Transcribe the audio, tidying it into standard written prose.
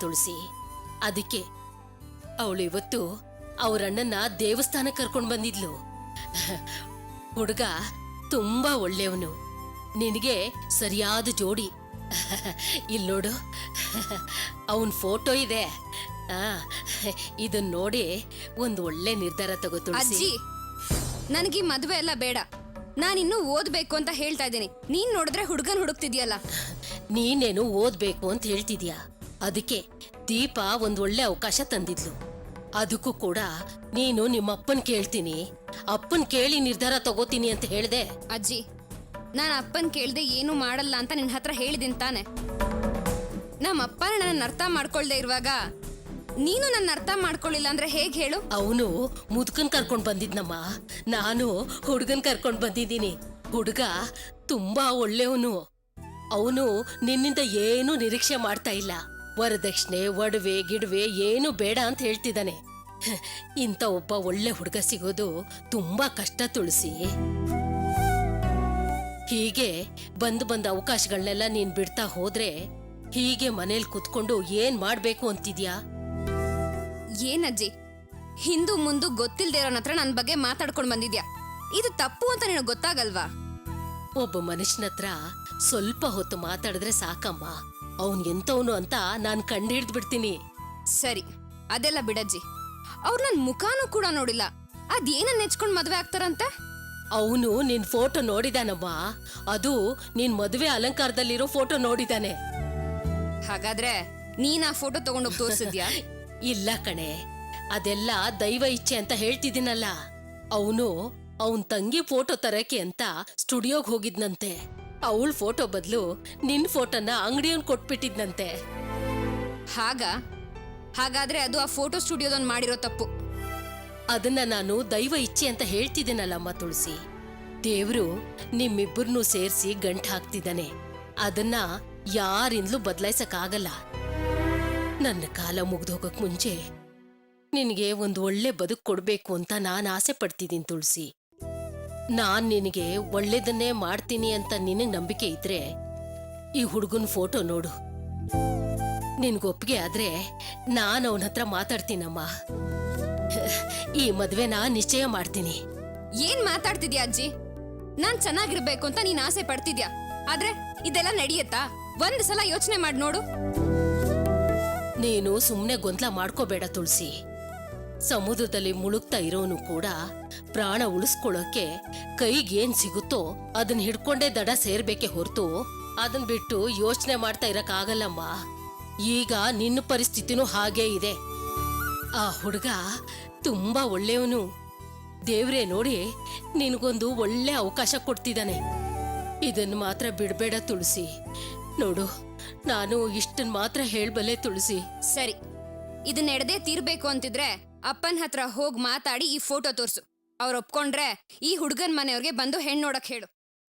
ತುಳಸಿ. ಅದಕ್ಕೆ ಅವಳು ಇವತ್ತು ಅವರಣ್ಣನ ದೇವಸ್ಥಾನಕ್ಕೆ ಕರ್ಕೊಂಡು ಬಂದಿದ್ಲು. ಹುಡುಗ ತುಂಬಾ ಒಳ್ಳೆಯವನು, ನಿನಗೆ ಸರಿಯಾದ ಜೋಡಿ. ಇಲ್ಲಿ ನೋಡು, ಅವನ್ ಫೋಟೋ ಇದೆ. ಇದನ್ನ ನೋಡಿ ಒಂದು ಒಳ್ಳೆ ನಿರ್ಧಾರ ತಗೋ ತುಳಸಿ. ಅಜ್ಜಿ, ನನಗೆ ಮದುವೆ ಎಲ್ಲ ಬೇಡ. ನಾನಿನ್ನೂ ಓದ್ಬೇಕು ಅಂತ ಹೇಳ್ತಾ ಇದ್ದೀನಿ. ನೀನ್ ನೋಡಿದ್ರೆ ಹುಡುಗನ್ ಹುಡುಕ್ತಿದ್ಯಲ್ಲ. ನೀನೇನು ಓದ್ಬೇಕು ಅಂತ ಹೇಳ್ತಿದ್ಯಾ? ಅದಕ್ಕೆ ದೀಪ ಒಂದ್ ಒಳ್ಳೆ ಅವಕಾಶ ತಂದಿದ್ಲು. ಅದಕ್ಕೂ ಕೂಡ ನೀನು ನಿಮ್ಮಪ್ಪನ್ ಕೇಳ್ತೀನಿ, ಅಪ್ಪನ್ ಕೇಳಿ ನಿರ್ಧಾರ ತಗೋತೀನಿ ಅಂತ ಹೇಳ್ದೆ. ಅಜ್ಜಿ, ನಾನು ಅಪ್ಪನ್ ಕೇಳ್ದೆ ಏನು ಮಾಡಲ್ಲ ಅಂತ ನಿನ್ ಹತ್ರ ಹೇಳಿದೀನಿ ತಾನೆ. ನಮ್ಮ ಅಪ್ಪನ ನನ್ನ ಅರ್ಥ ಮಾಡ್ಕೊಳ್ದೆ ಇರುವಾಗ ನೀನು ನನ್ನ ಅರ್ಥ ಮಾಡ್ಕೊಳ್ಳಿಲ್ಲ ಅಂದ್ರೆ ಹೇಗ್ ಹೇಳು? ಅವನು ಮುದ್ಕನ್ ಕರ್ಕೊಂಡ್ ಬಂದಿದ್ನಮ್ಮ, ನಾನು ಹುಡುಗನ್ ಕರ್ಕೊಂಡ್ ಬಂದಿದ್ದೀನಿ. ಹುಡುಗ ತುಂಬಾ ಒಳ್ಳೆಯವನು. ಅವನು ನಿನ್ನಿಂದ ಏನು ನಿರೀಕ್ಷೆ ಮಾಡ್ತಾ ಇಲ್ಲ. ವರದಕ್ಷಿಣೆ, ಒಡವೆ ಗಿಡವೆ ಏನು ಬೇಡ ಅಂತ ಹೇಳ್ತಿದ್ದಾನೆ. ಇಂಥ ಒಬ್ಬ ಒಳ್ಳೆ ಹುಡುಗ ಸಿಗೋದು ತುಂಬಾ ಕಷ್ಟ ತುಳಸಿ. ಹೀಗೆ ಬಂದ ಅವಕಾಶಗಳನ್ನೆಲ್ಲ ನೀನ್ ಬಿಡ್ತಾ ಹೋದ್ರೆ ಹೀಗೆ ಮನೇಲಿ ಕುತ್ಕೊಂಡು ಏನ್ ಮಾಡ್ಬೇಕು ಅಂತಿದ್ಯಾ? ಏನಜ್ಜಿ, ಹಿಂದು ಮುಂದು ಗೊತ್ತಿಲ್ದೇ ಇರೋನ ಹತ್ರ ನನ್ನ ಬಗ್ಗೆ ಮಾತಾಡ್ಕೊಂಡ್ ಬಂದಿದ್ಯಾ. ಇದು ತಪ್ಪು ಅಂತ ನಿನಗೆ ಗೊತ್ತಾಗಲ್ವಾ? ಒಬ್ಬ ಮನುಷ್ಯನ ಹತ್ರ ಸ್ವಲ್ಪ ಹೊತ್ತು ಮಾತಾಡಿದ್ರೆ ಸಾಕಮ್ಮ, ಅವನ್ ಎಂತವನು ಅಂತ ನಾನ್ ಕಂಡಿಡ್ದು ಬಿಡ್ತೀನಿ. ಸರಿ, ಅದೆಲ್ಲ ಬಿಡಜ್ಜಿ. ಅವ್ರು ನನ್ ಮುಖಾನು ಕೂಡ ನೋಡಿಲ್ಲ, ಅದೇನನ್ನ ನೆಚ್ಕೊಂಡ್ ಮದ್ವೆ ಆಗ್ತಾರಂತೆ? ಅವನು ನಿನ್ ಫೋಟೋ ನೋಡಿದಾನಮ್ಮ. ಅದು ನಿನ್ ಮದುವೆ ಅಲಂಕಾರದಲ್ಲಿರೋ ಫೋಟೋ ನೋಡಿದಾನೆ. ಹಾಗಾದ್ರೆ ನೀನ್ ಆ ಫೋಟೋ ತಗೊಂಡೋಗಿ ತೋರಿಸಿದ್ಯಾ? ಇಲ್ಲ ಕಣೆ, ಅದೆಲ್ಲ ದೈವ ಇಚ್ಛೆ ಅಂತ ಹೇಳ್ತಿದ್ದೀನಲ್ಲ. ಅವನು ಅವನ್ ತಂಗಿ ಫೋಟೋ ತರಕ್ಕೆ ಅಂತ ಸ್ಟುಡಿಯೋಗ್ ಹೋಗಿದ್ನಂತೆ. ಅವಳ ಫೋಟೋ ಬದಲು ನಿನ್ ಫೋಟೋನ ಅಂಗಡಿಯವನ್ ಕೊಟ್ಬಿಟ್ಟಿದ್ನಂತೆ. ಹಾಗಾದ್ರೆ ಅದು ಆ ಫೋಟೋ ಸ್ಟುಡಿಯೋದೊಂದು ಮಾಡಿರೋ ತಪ್ಪು. ಅದನ್ನ ನಾನು ದೈವ ಇಚ್ಛೆ ಅಂತ ಹೇಳ್ತಿದ್ದೀನಲ್ಲಮ್ಮ ತುಳಸಿ. ದೇವ್ರು ನಿಮ್ಮಿಬ್ಬರನ್ನೂ ಸೇರಿಸಿ ಗಂಟ್ ಹಾಕ್ತಿದ್ದಾನೆ. ಅದನ್ನ ಯಾರಿಂದಲೂ ಬದಲಾಯಿಸಕ್ಕಾಗಲ್ಲ. ನನ್ನ ಕಾಲ ಮುಗ್ದೋಗಕ್ ಮುಂಚೆ ನಿನಗೆ ಒಂದು ಒಳ್ಳೆ ಬದುಕು ಕೊಡ್ಬೇಕು ಅಂತ ನಾನು ಆಸೆ ಪಡ್ತಿದ್ದೀನಿ ತುಳಸಿ. ನಾನ್ ನಿನಗೆ ಒಳ್ಳೇದನ್ನೇ ಮಾಡ್ತೀನಿ ಅಂತ ನಿನಗೆ ನಂಬಿಕೆ ಇದ್ರೆ ಈ ಹುಡುಗನ ಫೋಟೋ ನೋಡು. ನಿನ್ಗೊಪ್ಪಿಗೆ ಆದ್ರೆ ನಾನು ಅವನ ಹತ್ರ ಮಾತಾಡ್ತೀನಮ್ಮ. ಈ ಮದ್ವೆನ ನಿಶ್ಚಯ ಮಾಡ್ತೀನಿ. ಏನ್ ಮಾತಾಡ್ತಿದ್ಯಾ ಅಜ್ಜಿ? ನಾನ್ ಚೆನ್ನಾಗಿರ್ಬೇಕು ಅಂತ ನೀನ್ ಆಸೆ ಪಡ್ತಿದ್ಯಾ, ಆದ್ರೆ ಇದೆಲ್ಲ ನಡೆಯತ್ತಾ? ಒಂದ್ ಸಲ ಯೋಚನೆ ಮಾಡಿ ನೋಡು. ನೀನು ಸುಮ್ನೆ ಗೊಂದಲ ಮಾಡ್ಕೋಬೇಡ ತುಳಸಿ. ಸಮುದ್ರದಲ್ಲಿ ಮುಳುಗ್ತಾ ಇರೋನು ಕೂಡ ಪ್ರಾಣ ಉಳಿಸ್ಕೊಳ್ಳೋಕೆ ಕೈಗೇನ್ ಸಿಗುತ್ತೋ ಅದನ್ನ ಹಿಡ್ಕೊಂಡೇ ದಡ ಸೇರ್ಬೇಕೆ ಹೊರತು ಅದನ್ ಬಿಟ್ಟು ಯೋಚನೆ ಮಾಡ್ತಾ ಇರಕ್ಕಾಗಲ್ಲಮ್ಮ. ಈಗ ನಿನ್ನ ಪರಿಸ್ಥಿತಿನೂ ಹಾಗೇ ಇದೆ. ಆ ಹುಡುಗ ತುಂಬಾ ಒಳ್ಳೆಯವನು. ದೇವ್ರೇ ನೋಡಿ ನಿನಗೊಂದು ಒಳ್ಳೆ ಅವಕಾಶ ಕೊಡ್ತಿದ್ದಾನೆ. ಇದನ್ನು ಮಾತ್ರ ಬಿಡ್ಬೇಡ ತುಳಸಿ. ನೋಡು, ನಾನು ಇಷ್ಟನ್ ಮಾತ್ರ ಹೇಳ್ಬಲ್ಲೆ ತುಳಸಿ. ಸರಿ, ಇದನ್ನ ಎಡದೆ ತೀರ್ಬೇಕು ಅಂತಿದ್ರೆ ಅಪ್ಪನ ಹತ್ರ ಹೋಗ್ ಮಾತಾಡಿ ಈ ಫೋಟೋ ತೋರ್ಸು. ಅವ್ರು ಒಪ್ಕೊಂಡ್ರೆ ಈ ಹುಡುಗನ್ ಮನೆಯವ್ರಿಗೆ ಬಂದು ಹೆಣ್ಣು ನೋಡಕ್ ಹೇಳು.